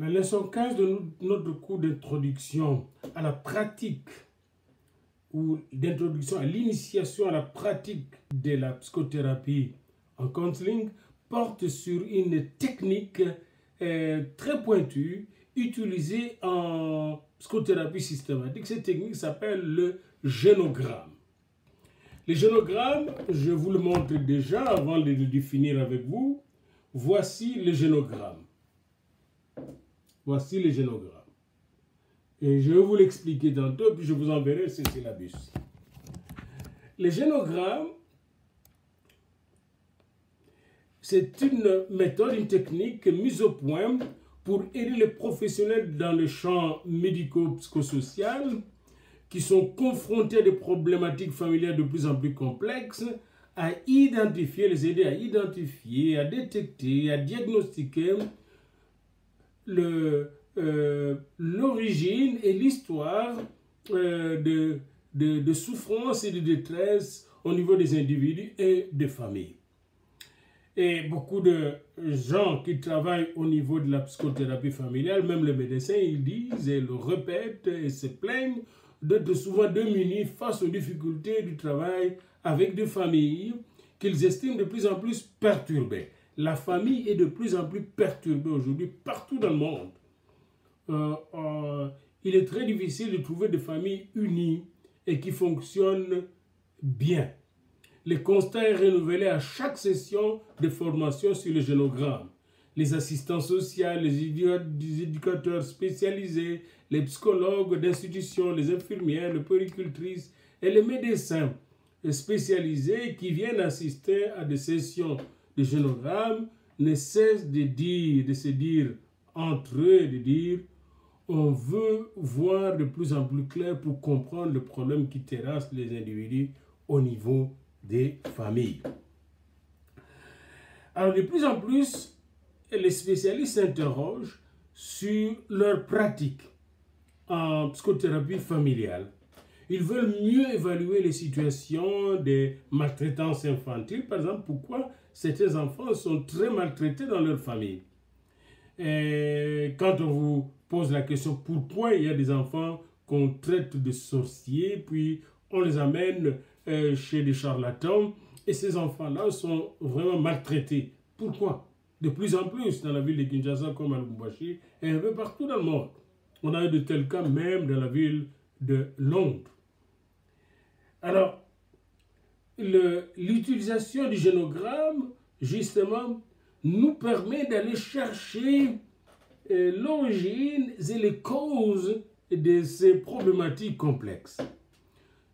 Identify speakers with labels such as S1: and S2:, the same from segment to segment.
S1: La leçon 15 de notre cours d'introduction à la pratique ou d'introduction à l'initiation à la pratique de la psychothérapie en counseling porte sur une technique très pointue utilisée en psychothérapie systématique. Cette technique s'appelle le génogramme. Les génogrammes, je vous le montre déjà avant de le définir avec vous. Voici le génogramme. Voici le génogramme. Et je vais vous l'expliquer tantôt, puis je vous enverrai ce syllabus. Le génogramme, c'est une méthode, une technique mise au point pour aider les professionnels dans le champ médico-psychosocial qui sont confrontés à des problématiques familiales de plus en plus complexes, à identifier, les aider à identifier, à détecter, à diagnostiquer l'origine et l'histoire de souffrance et de détresse au niveau des individus et des familles. Et beaucoup de gens qui travaillent au niveau de la psychothérapie familiale, même les médecins, ils disent et le répètent et se plaignent d'être souvent démunis face aux difficultés du travail avec des familles qu'ils estiment de plus en plus perturbées. La famille est de plus en plus perturbée aujourd'hui partout dans le monde. Il est très difficile de trouver des familles unies et qui fonctionnent bien. Le constat est renouvelé à chaque session de formation sur le génogramme. Les assistants sociaux, les éducateurs spécialisés, les psychologues d'institutions, les infirmières, les puéricultrices et les médecins spécialisés qui viennent assister à des sessions de génogramme ne cessent de se dire entre eux, de dire on veut voir de plus en plus clair pour comprendre le problème qui terrasse les individus au niveau des familles. Alors de plus en plus, les spécialistes s'interrogent sur leur pratique en psychothérapie familiale. Ils veulent mieux évaluer les situations de maltraitance infantile. Par exemple, pourquoi certains enfants sont très maltraités dans leur famille. Et quand on vous pose la question pourquoi il y a des enfants qu'on traite de sorciers, puis on les amène chez des charlatans, et ces enfants-là sont vraiment maltraités. Pourquoi? De plus en plus dans la ville de Kinshasa comme à Lubumbashi et un peu partout dans le monde. On a eu de tels cas même dans la ville de Londres. Alors, l'utilisation du génogramme, justement, nous permet d'aller chercher l'origine et les causes de ces problématiques complexes.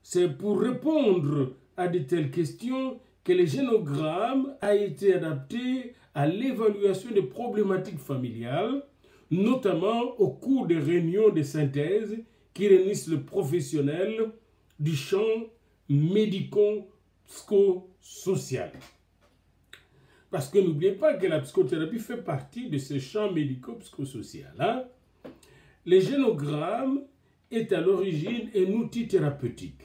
S1: C'est pour répondre à de telles questions que le génogramme a été adapté à l'évaluation des problématiques familiales, notamment au cours des réunions de synthèse qui réunissent le professionnel du champ médico-psychosocial. Parce que n'oubliez pas que la psychothérapie fait partie de ce champ médico-psychosocial. Le génogramme est à l'origine un outil thérapeutique,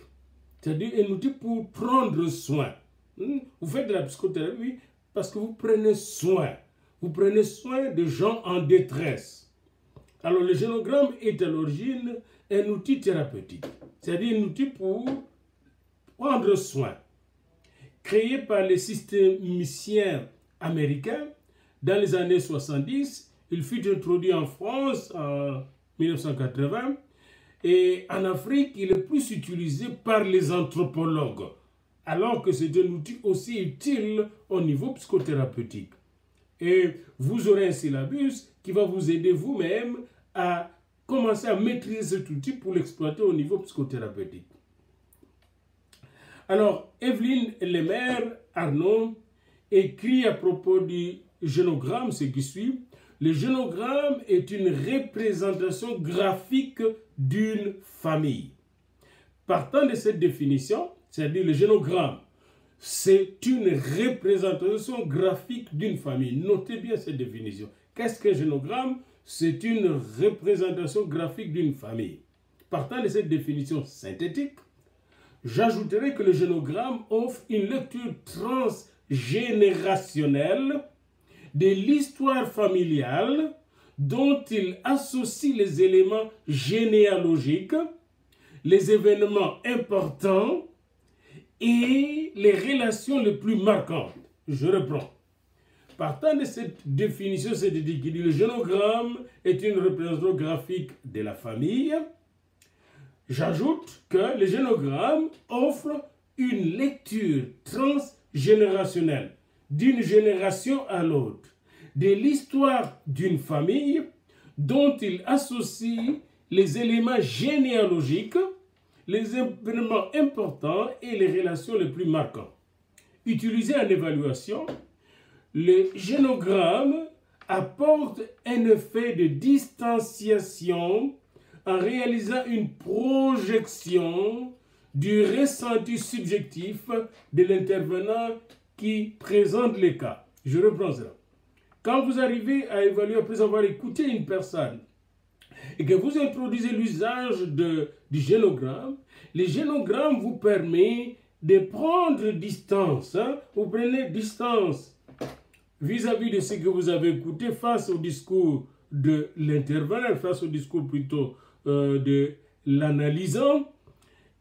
S1: c'est-à-dire un outil pour prendre soin. Vous faites de la psychothérapie parce que vous prenez soin. Vous prenez soin de gens en détresse. Alors le génogramme est à l'origine un outil thérapeutique, c'est-à-dire un outil pour prendre soin. Créé par les systémiciens américains dans les années 70, il fut introduit en France en 1980 et en Afrique, il est plus utilisé par les anthropologues, alors que c'est un outil aussi utile au niveau psychothérapeutique. Et vous aurez un syllabus qui va vous aider vous-même à commencer à maîtriser cet outil pour l'exploiter au niveau psychothérapeutique. Alors, Evelyne Lemaire-Arnaud écrit à propos du génogramme ce qui suit. Le génogramme est une représentation graphique d'une famille. Partant de cette définition, c'est-à-dire le génogramme, c'est une représentation graphique d'une famille. Notez bien cette définition. Qu'est-ce qu'un génogramme? C'est une représentation graphique d'une famille. Partant de cette définition synthétique, j'ajouterai que le génogramme offre une lecture transgénérationnelle de l'histoire familiale dont il associe les éléments généalogiques, les événements importants et les relations les plus marquantes. Je reprends. Partant de cette définition, c'est dit que le génogramme est une représentation graphique de la famille. J'ajoute que le génogramme offre une lecture transgénérationnelle d'une génération à l'autre de l'histoire d'une famille dont il associe les éléments généalogiques, les événements importants et les relations les plus marquantes. Utilisé en évaluation, le génogramme apporte un effet de distanciation en réalisant une projection du ressenti subjectif de l'intervenant qui présente les cas. Je reprends cela. Quand vous arrivez à évaluer après avoir écouté une personne et que vous introduisez l'usage du génogramme, le génogramme vous permet de prendre distance. Vous prenez distance vis-à-vis de ce que vous avez écouté face au discours de l'intervenant, face au discours plutôt de l'analysant,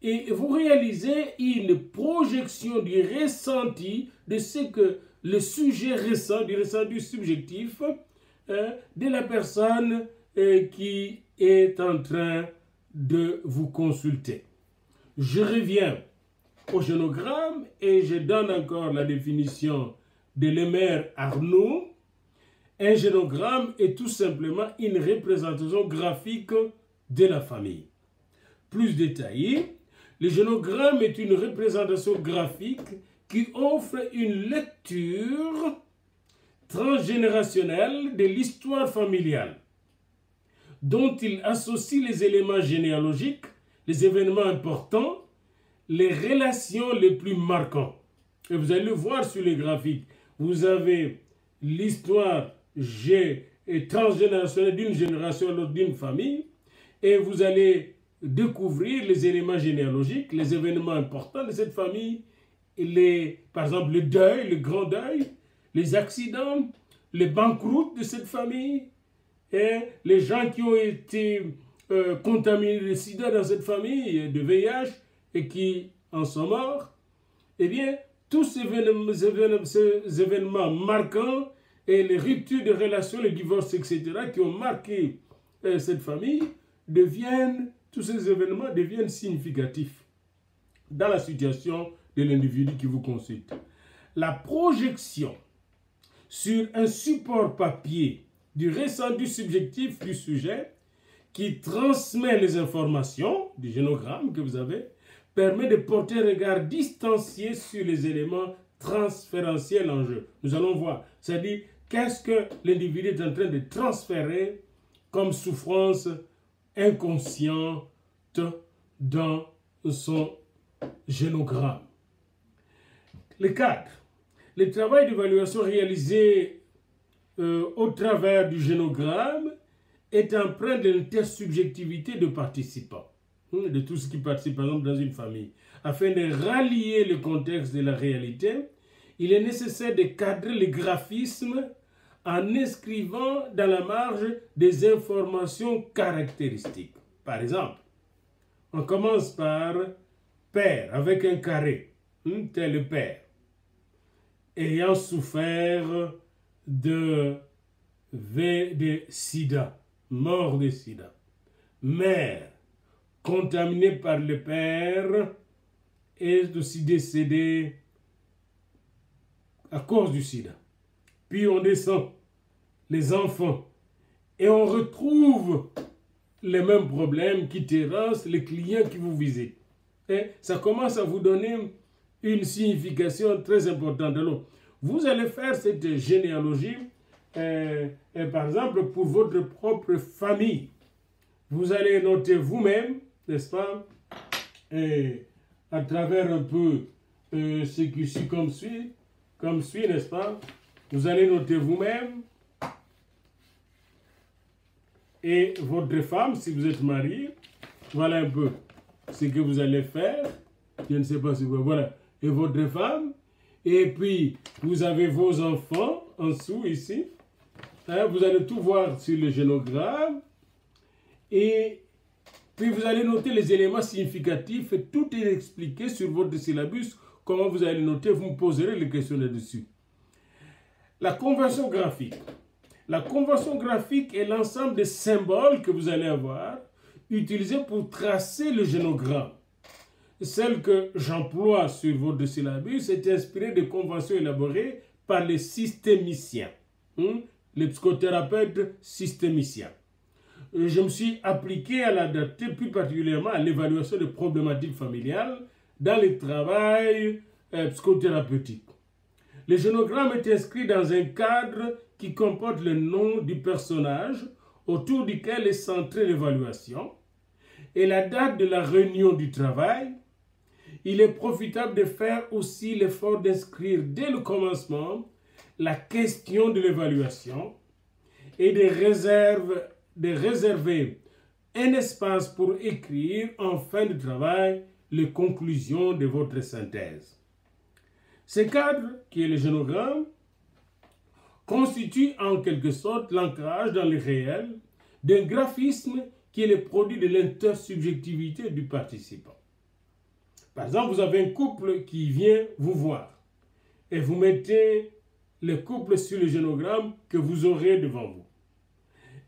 S1: et vous réalisez une projection du ressenti de ce que le sujet ressent, du ressenti subjectif de la personne qui est en train de vous consulter. Je reviens au génogramme et je donne encore la définition de Lemaire-Arnaud. Un génogramme est tout simplement une représentation graphique de la famille. Plus détaillé, le génogramme est une représentation graphique qui offre une lecture transgénérationnelle de l'histoire familiale, dont il associe les éléments généalogiques, les événements importants, les relations les plus marquantes. Et vous allez le voir sur les graphiques. Vous avez l'histoire transgénérationnelle d'une génération à l'autre d'une famille, et vous allez découvrir les éléments généalogiques, les événements importants de cette famille, par exemple le deuil, le grand deuil, les accidents, les banqueroutes de cette famille, et les gens qui ont été contaminés de sida dans cette famille, de VIH, et qui en sont morts. Eh bien, tous ces événements marquants et les ruptures de relations, les divorces, etc., qui ont marqué cette famille, tous ces événements deviennent significatifs dans la situation de l'individu qui vous consulte. La projection sur un support papier du ressenti subjectif du sujet qui transmet les informations du génogramme que vous avez permet de porter un regard distancié sur les éléments transférentiels en jeu. Nous allons voir, c'est-à-dire qu'est-ce que l'individu est en train de transférer comme souffrance inconsciente dans son génogramme. Le cadre. Le travail d'évaluation réalisé au travers du génogramme est empreint de l'intersubjectivité de participants, de tout ce qui participe par exemple dans une famille. Afin de rallier le contexte de la réalité, il est nécessaire de cadrer le graphisme en inscrivant dans la marge des informations caractéristiques. Par exemple, on commence par père avec un carré, tel père, ayant souffert de sida, mort de sida. Mère, contaminée par le père, est aussi décédée à cause du sida. Puis on descend les enfants et on retrouve les mêmes problèmes qui terrassent les clients qui vous visitent. Et ça commence à vous donner une signification très importante. Alors, vous allez faire cette généalogie, par exemple, pour votre propre famille. Vous allez noter vous-même, n'est-ce pas, à travers un peu ce qui suit comme suit, n'est-ce pas? Vous allez noter vous-même et votre femme, si vous êtes marié. Voilà un peu ce que vous allez faire. Je ne sais pas si vous... Voilà. Et votre femme. Et puis, vous avez vos enfants en dessous, ici. Hein, vous allez tout voir sur le génogramme. Et puis vous allez noter les éléments significatifs et tout est expliqué sur votre syllabus. Comment vous allez noter, vous me poserez les questions là-dessus. La convention graphique. La convention graphique est l'ensemble des symboles que vous allez avoir utilisés pour tracer le génogramme. Celle que j'emploie sur votre syllabus est inspirée de conventions élaborées par les systémiciens, les psychothérapeutes systémiciens. Je me suis appliqué à l'adapter plus particulièrement à l'évaluation des problématiques familiales dans le travail psychothérapeutique. Le génogramme est inscrit dans un cadre qui comporte le nom du personnage autour duquel est centrée l'évaluation et la date de la réunion du travail. Il est profitable de faire aussi l'effort d'inscrire dès le commencement la question de l'évaluation et de réserver un espace pour écrire en fin de travail les conclusions de votre synthèse. Ce cadre, qui est le génogramme, constitue en quelque sorte l'ancrage dans le réel d'un graphisme qui est le produit de l'intersubjectivité du participant. Par exemple, vous avez un couple qui vient vous voir et vous mettez le couple sur le génogramme que vous aurez devant vous.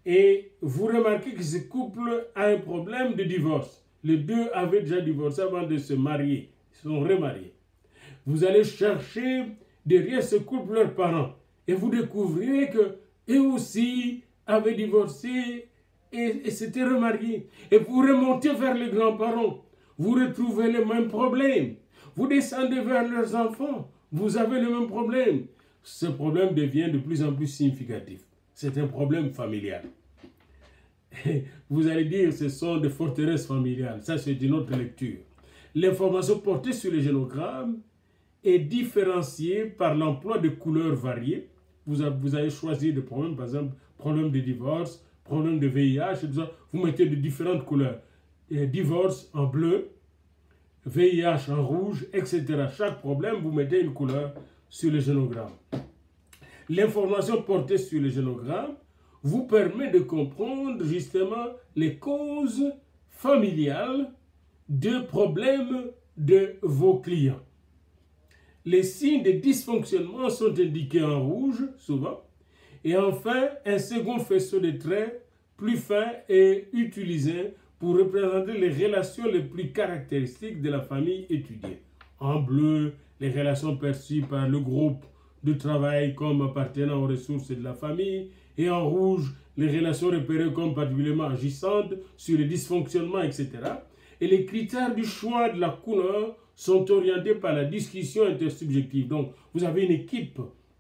S1: Et vous remarquez que ce couple a un problème de divorce. Les deux avaient déjà divorcé avant de se marier. Ils se sont remariés. Vous allez chercher derrière ce couple leurs parents. Et vous découvrirez qu'eux aussi avaient divorcé et s'étaient remariés. Et vous remontez vers les grands-parents. Vous retrouvez les mêmes problèmes. Vous descendez vers leurs enfants. Vous avez le même problème. Ce problème devient de plus en plus significatif. C'est un problème familial. Vous allez dire, ce sont des forteresses familiales. Ça, c'est une autre lecture. L'information portée sur le génogramme est différenciée par l'emploi de couleurs variées. Vous avez choisi des problèmes, par exemple, problème de divorce, problème de VIH, et tout ça. Vous mettez de différentes couleurs. Divorce en bleu, VIH en rouge, etc. Chaque problème, vous mettez une couleur sur le génogramme. L'information portée sur le génogramme vous permet de comprendre justement les causes familiales de problèmes de vos clients. Les signes de dysfonctionnement sont indiqués en rouge, souvent. Et enfin, un second faisceau de traits plus fin est utilisé pour représenter les relations les plus caractéristiques de la famille étudiée. En bleu, les relations perçues par le groupe de travail comme appartenant aux ressources de la famille, et en rouge, les relations repérées comme particulièrement agissantes sur les dysfonctionnements, etc. Et les critères du choix de la couleur sont orientés par la discussion intersubjective. Donc, vous avez une équipe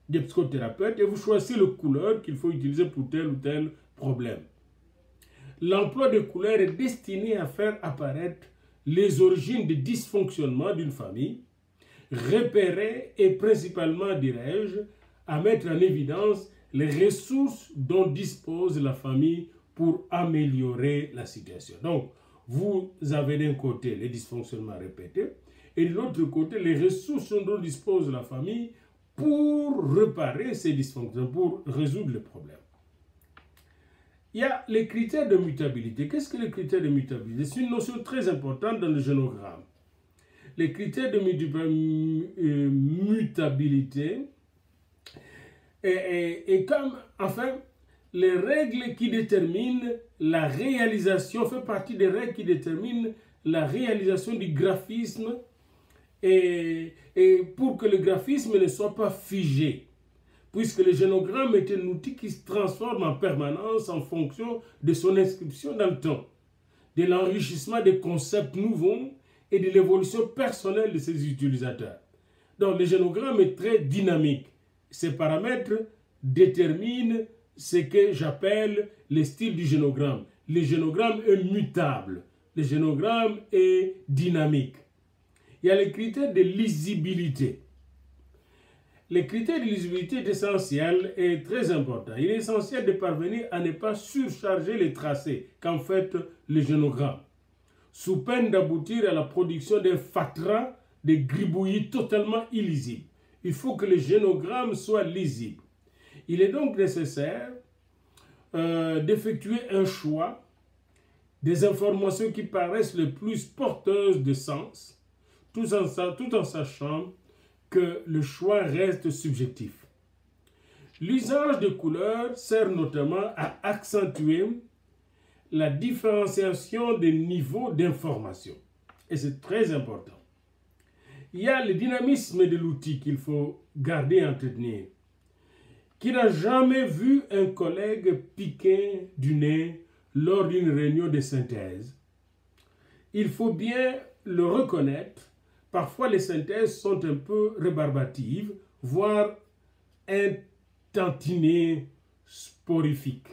S1: de psychothérapeutes et vous choisissez le couleur qu'il faut utiliser pour tel ou tel problème. L'emploi de couleurs est destiné à faire apparaître les origines de dysfonctionnement d'une famille, repérer et principalement, dirais-je, à mettre en évidence les ressources dont dispose la famille pour améliorer la situation. Donc, vous avez d'un côté les dysfonctionnements répétés et de l'autre côté les ressources dont dispose la famille pour réparer ces dysfonctionnements, pour résoudre le problème. Il y a les critères de mutabilité. Qu'est-ce que les critères de mutabilité? C'est une notion très importante dans le génogramme. Les critères de mutabilité et comme, enfin, les règles qui déterminent la réalisation, fait partie des règles qui déterminent la réalisation du graphisme et pour que le graphisme ne soit pas figé, puisque le génogramme est un outil qui se transforme en permanence en fonction de son inscription dans le temps, de l'enrichissement des concepts nouveaux et de l'évolution personnelle de ses utilisateurs. Donc le génogramme est très dynamique. Ces paramètres déterminent ce que j'appelle le style du génogramme. Le génogramme est mutable. Le génogramme est dynamique. Il y a les critères de lisibilité. Les critères de lisibilité est essentiel et très important. Il est essentiel de parvenir à ne pas surcharger les tracés qu'en fait le génogramme, sous peine d'aboutir à la production d'un fatras de gribouillis totalement illisibles. Il faut que le génogramme soit lisible. Il est donc nécessaire d'effectuer un choix des informations qui paraissent les plus porteuses de sens, tout en sachant que le choix reste subjectif. L'usage de couleurs sert notamment à accentuer la différenciation des niveaux d'information. Et c'est très important. Il y a le dynamisme de l'outil qu'il faut garder et entretenir. Qui n'a jamais vu un collègue piquer du nez lors d'une réunion de synthèse? Il faut bien le reconnaître. Parfois, les synthèses sont un peu rébarbatives, voire tantinées, sporifiques.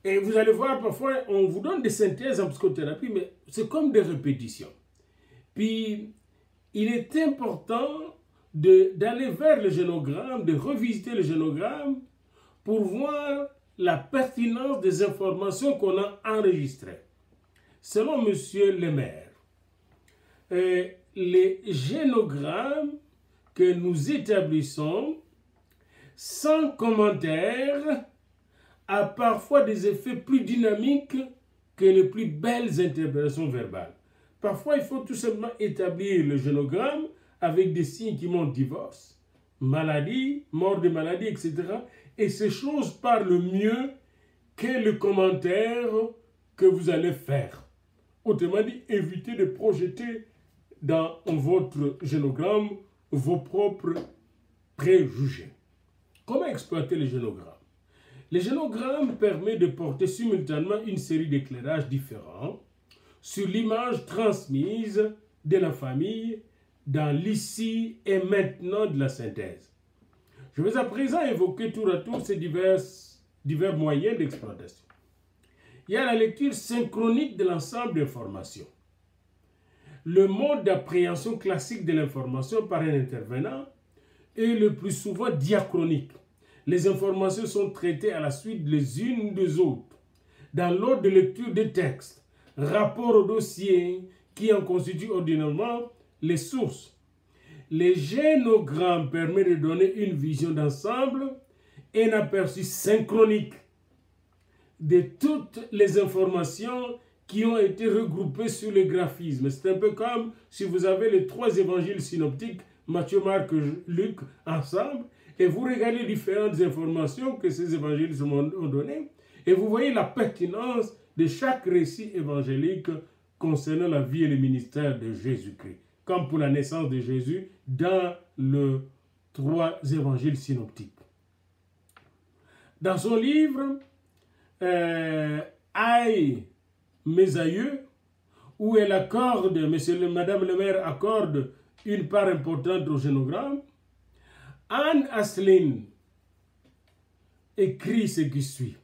S1: Et vous allez voir, parfois, on vous donne des synthèses en psychothérapie, mais c'est comme des répétitions. Puis, il est important d'aller vers le génogramme, de revisiter le génogramme pour voir la pertinence des informations qu'on a enregistrées. Selon M. Lemaire, les génogrammes que nous établissons sans commentaire a parfois des effets plus dynamiques que les plus belles interprétations verbales. Parfois, il faut tout simplement établir le génogramme avec des signes qui montrent divorce, maladie, mort de maladie, etc. Et ces choses parlent mieux que le commentaire que vous allez faire. Autrement dit, évitez de projeter dans votre génogramme vos propres préjugés. Comment exploiter les génogrammes? Le génogramme permet de porter simultanément une série d'éclairages différents sur l'image transmise de la famille dans l'ici et maintenant de la synthèse. Je vais à présent évoquer tour à tour ces divers moyens d'exploitation. Il y a la lecture synchronique de l'ensemble d'informations. Le mode d'appréhension classique de l'information par un intervenant est le plus souvent diachronique. Les informations sont traitées à la suite les unes des autres, dans l'ordre de lecture des textes, rapport au dossier qui en constitue ordinairement les sources. Les génogrammes permettent de donner une vision d'ensemble et un aperçu synchronique de toutes les informations qui ont été regroupées sur le graphisme. C'est un peu comme si vous avez les 3 évangiles synoptiques, Matthieu, Marc, Luc, ensemble, et vous regardez les différentes informations que ces évangiles ont données, et vous voyez la pertinence de chaque récit évangélique concernant la vie et le ministère de Jésus-Christ, comme pour la naissance de Jésus dans les 3 évangiles synoptiques. Dans son livre Aïe, mes aïeux, où elle accorde, Madame le maire accorde une part importante au génogramme, Anne Asselin écrit ce qui suit.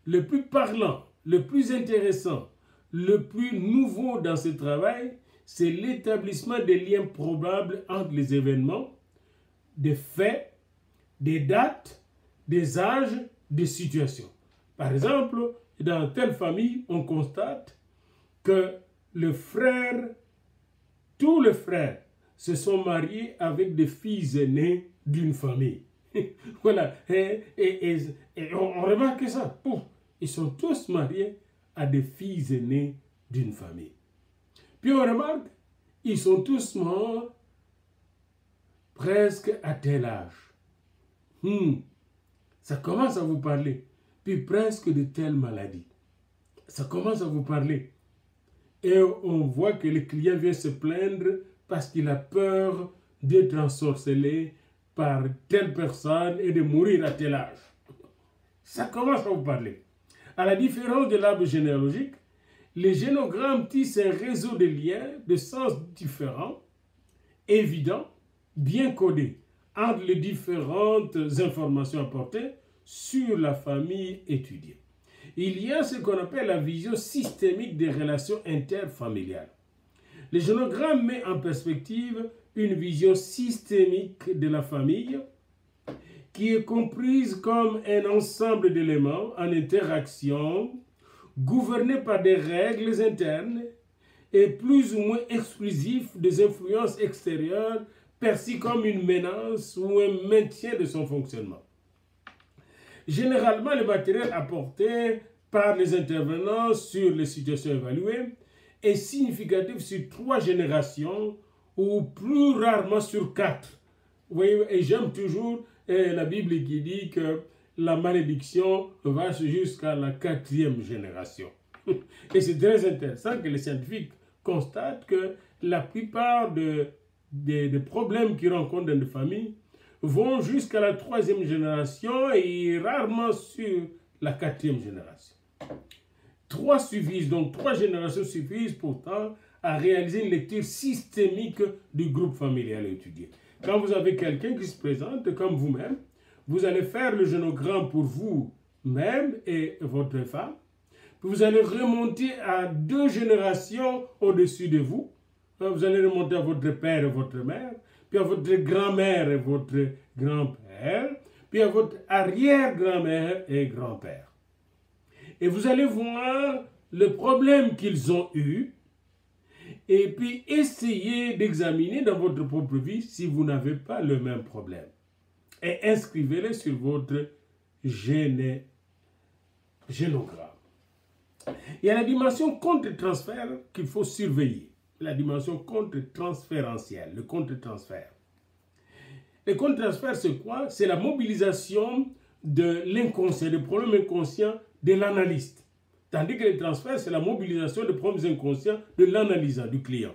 S1: Le plus parlant, le plus intéressant, le plus nouveau dans ce travail, c'est l'établissement des liens probables entre les événements, des faits, des dates, des âges, des situations. Par exemple, dans telle famille, on constate que tous les frères se sont mariés avec des filles aînées d'une famille. Voilà, et on remarque ça. Ils sont tous mariés à des filles aînées d'une famille. Puis on remarque, ils sont tous morts presque à tel âge. Ça commence à vous parler. Puis presque de telle maladie. Ça commence à vous parler. Et on voit que le client vient se plaindre parce qu'il a peur d'être ensorcelé par telle personne et de mourir à tel âge. Ça commence à vous parler. À la différence de l'arbre généalogique, les génogrammes tissent un réseau de liens de sens différents, évidents, bien codés, entre les différentes informations apportées sur la famille étudiée. Il y a ce qu'on appelle la vision systémique des relations interfamiliales. Le génogramme met en perspective une vision systémique de la famille qui est comprise comme un ensemble d'éléments en interaction, gouvernés par des règles internes et plus ou moins exclusifs des influences extérieures perçues comme une menace ou un maintien de son fonctionnement. Généralement, le matériel apporté par les intervenants sur les situations évaluées est significatif sur 3 générations ou plus rarement sur 4. Vous voyez, et j'aime toujours la Bible qui dit que la malédiction va jusqu'à la 4e génération. Et c'est très intéressant que les scientifiques constatent que la plupart des problèmes qu'ils rencontrent dans les familles vont jusqu'à la 3e génération et rarement sur la 4e génération. 3 suffisent, donc 3 générations suffisent pourtant à réaliser une lecture systémique du groupe familial étudié. Quand vous avez quelqu'un qui se présente comme vous-même, vous allez faire le génogramme pour vous-même et votre femme. Puis vous allez remonter à 2 générations au-dessus de vous. Vous allez remonter à votre père et votre mère, puis à votre grand-mère et votre grand-père, puis à votre arrière-grand-mère et grand-père. Et vous allez voir le problème qu'ils ont eu, et puis essayer d'examiner dans votre propre vie si vous n'avez pas le même problème. Et inscrivez-les sur votre génogramme. Il y a la dimension contre-transfert qu'il faut surveiller. La dimension contre-transférentielle, le contre-transfert. Le contre-transfert, c'est quoi? C'est la mobilisation de l'inconscient, des problèmes inconscients de l'analyste. Tandis que le transfert, c'est la mobilisation des problèmes inconscients de l'analysant, du client.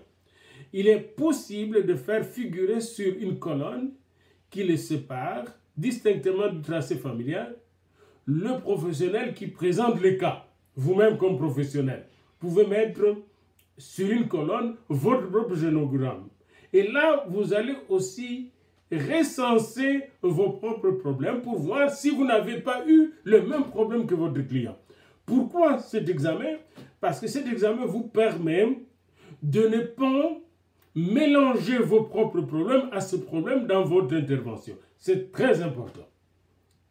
S1: Il est possible de faire figurer sur une colonne qui les sépare distinctement du tracé familial le professionnel qui présente les cas. Vous-même comme professionnel, vous pouvez mettre sur une colonne votre propre génogramme. Et là, vous allez aussi recenser vos propres problèmes pour voir si vous n'avez pas eu le même problème que votre client. Pourquoi cet examen? Parce que cet examen vous permet de ne pas mélanger vos propres problèmes à ce problème dans votre intervention. C'est très important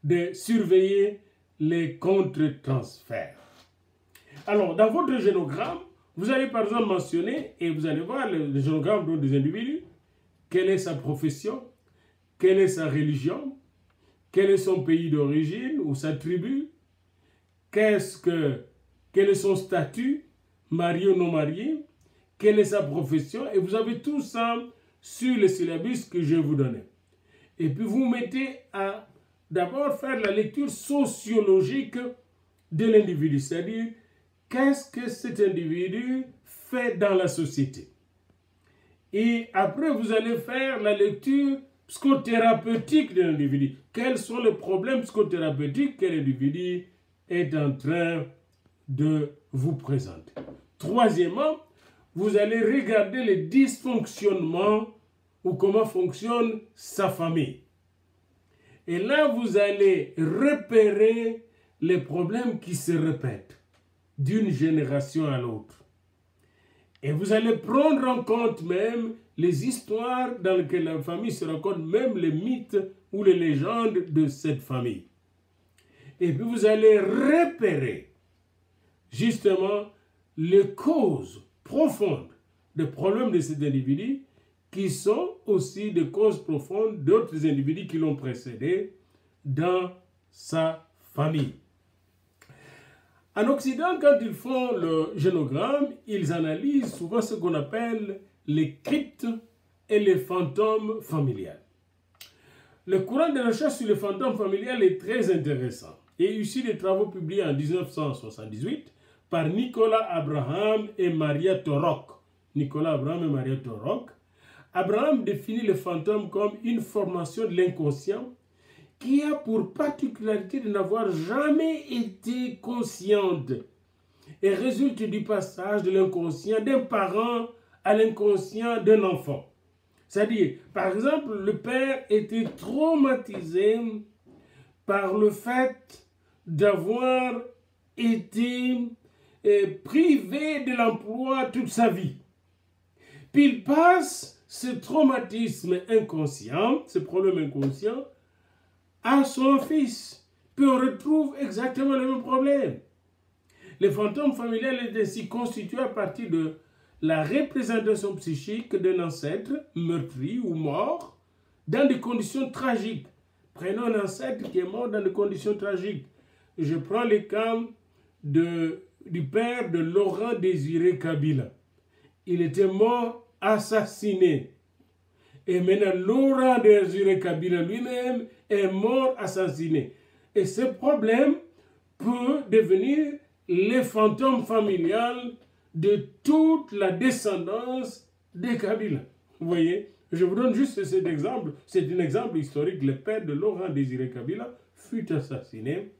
S1: de surveiller les contre-transferts. Alors, dans votre génogramme, vous allez par exemple mentionner, et vous allez voir le génogramme des individus, quelle est sa profession, quelle est sa religion, quel est son pays d'origine ou sa tribu, quel est son statut, marié ou non marié, quelle est sa profession, et vous avez tout ça sur le syllabus que je vais vous donner. Et puis vous mettez à d'abord faire la lecture sociologique de l'individu, c'est-à-dire qu'est-ce que cet individu fait dans la société. Et après, vous allez faire la lecture psychothérapeutique de l'individu. Quels sont les problèmes psychothérapeutiques que l'individu est en train de vous présenter. Troisièmement, vous allez regarder les dysfonctionnements ou comment fonctionne sa famille. Et là, vous allez repérer les problèmes qui se répètent d'une génération à l'autre. Et vous allez prendre en compte même les histoires dans lesquelles la famille se raconte, même les mythes ou les légendes de cette famille. Et puis vous allez repérer justement les causes profondes des problèmes de cet individu qui sont aussi des causes profondes d'autres individus qui l'ont précédé dans sa famille. En Occident, quand ils font le génogramme, ils analysent souvent ce qu'on appelle les cryptes et les fantômes familiales. Le courant de recherche sur les fantômes familiales est très intéressant. Et issu des travaux publiés en 1978 par Nicolas Abraham et Maria Torok. Nicolas Abraham et Maria Torok. Abraham définit le fantôme comme une formation de l'inconscient qui a pour particularité de n'avoir jamais été consciente et résulte du passage de l'inconscient d'un parent à l'inconscient d'un enfant. C'est-à-dire, par exemple, le père était traumatisé par le fait d'avoir été privé de l'emploi toute sa vie. Puis il passe ce traumatisme inconscient, ce problème inconscient, à son fils. Puis on retrouve exactement le même problème. Le fantôme familial est ainsi constitué à partir de la représentation psychique d'un ancêtre meurtri ou mort dans des conditions tragiques. Prenons un ancêtre qui est mort dans des conditions tragiques. Je prends le cas du père de Laurent Désiré Kabila. Il était mort assassiné. Et maintenant, Laurent Désiré Kabila lui-même est mort assassiné. Et ce problème peut devenir le fantôme familial de toute la descendance des Kabila. Vous voyez, je vous donne juste cet exemple. C'est un exemple historique. Le père de Laurent Désiré Kabila fut assassiné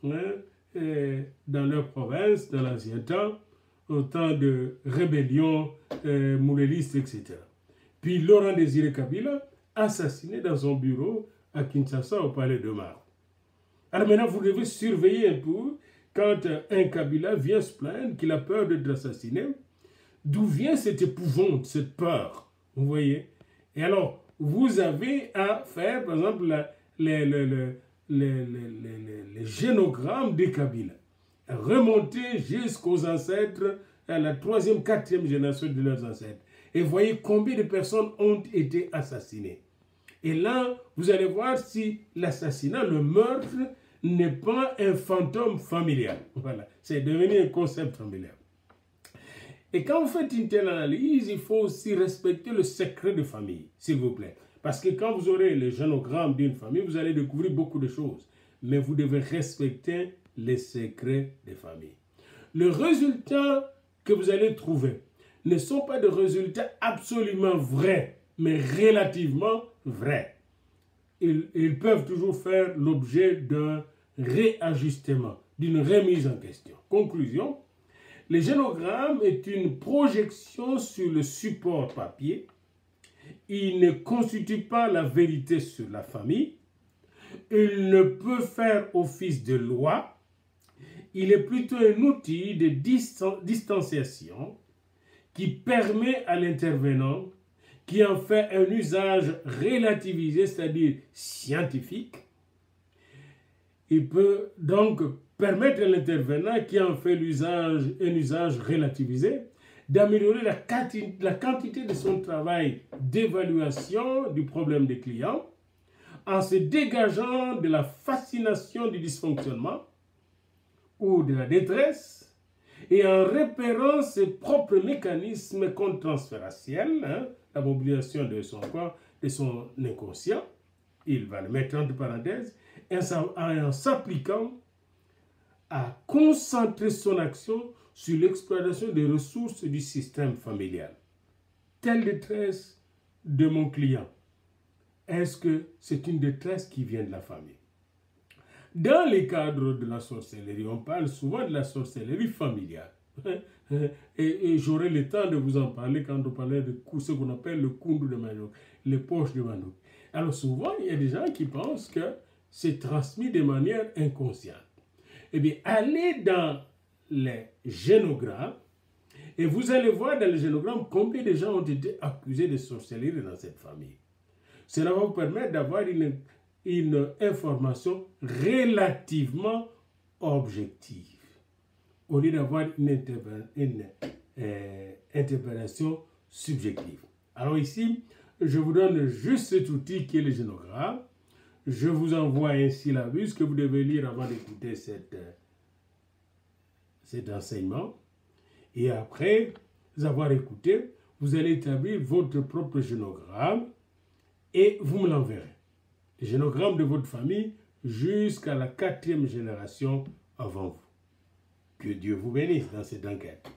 S1: dans leur province, dans l'ancien temps, au temps de rébellion mouléliste, etc. Puis Laurent Désiré Kabila, assassiné dans son bureau à Kinshasa, au palais de Mar. Alors maintenant, vous devez surveiller un peu quand un Kabila vient se plaindre qu'il a peur d'être assassiné. D'où vient cette épouvante, cette peur? Vous voyez? Et alors, vous avez à faire, par exemple, les génogrammes des Kabila. Remonter jusqu'aux ancêtres, à la 3e, 4e génération de leurs ancêtres. Et voyez combien de personnes ont été assassinées. Et là, vous allez voir si l'assassinat, le meurtre, n'est pas un fantôme familial. Voilà, c'est devenu un concept familial. Et quand vous faites une telle analyse, il faut aussi respecter le secret de famille, s'il vous plaît. Parce que quand vous aurez le génogramme d'une famille, vous allez découvrir beaucoup de choses. Mais vous devez respecter les secrets des familles. Le résultat que vous allez trouver ne sont pas de résultats absolument vrais, mais relativement vrais. Ils peuvent toujours faire l'objet d'un réajustement, d'une remise en question. Conclusion, le génogramme est une projection sur le support papier. Il ne constitue pas la vérité sur la famille. Il ne peut faire office de loi. Il est plutôt un outil de distanciation qui permet à l'intervenant, qui en fait un usage relativisé, c'est-à-dire scientifique. Il peut donc permettre à l'intervenant, qui en fait un usage relativisé, d'améliorer la quantité de son travail d'évaluation du problème des clients, en se dégageant de la fascination du dysfonctionnement ou de la détresse, et en repérant ses propres mécanismes contre-transférentiels, la mobilisation de son corps, de son inconscient, il va le mettre entre parenthèses, en s'appliquant à concentrer son action sur l'exploitation des ressources du système familial. Telle détresse de mon client, est-ce que c'est une détresse qui vient de la famille? Dans les cadres de la sorcellerie, on parle souvent de la sorcellerie familiale. Et j'aurai le temps de vous en parler quand on parlait de ce qu'on appelle le kundu de Manok, les poches de Manok. Alors souvent, il y a des gens qui pensent que c'est transmis de manière inconsciente. Eh bien, allez dans les génogrammes et vous allez voir dans les génogrammes combien de gens ont été accusés de sorcellerie dans cette famille. Cela va vous permettre d'avoir une information relativement objective, au lieu d'avoir une interprétation subjective. Alors ici, je vous donne juste cet outil qui est le génogramme. Je vous envoie un syllabus que vous devez lire avant d'écouter cet enseignement. Et après avoir écouté, vous allez établir votre propre génogramme et vous me l'enverrez. Le génogramme de votre famille jusqu'à la 4e génération avant vous. Que Dieu vous bénisse dans cette enquête.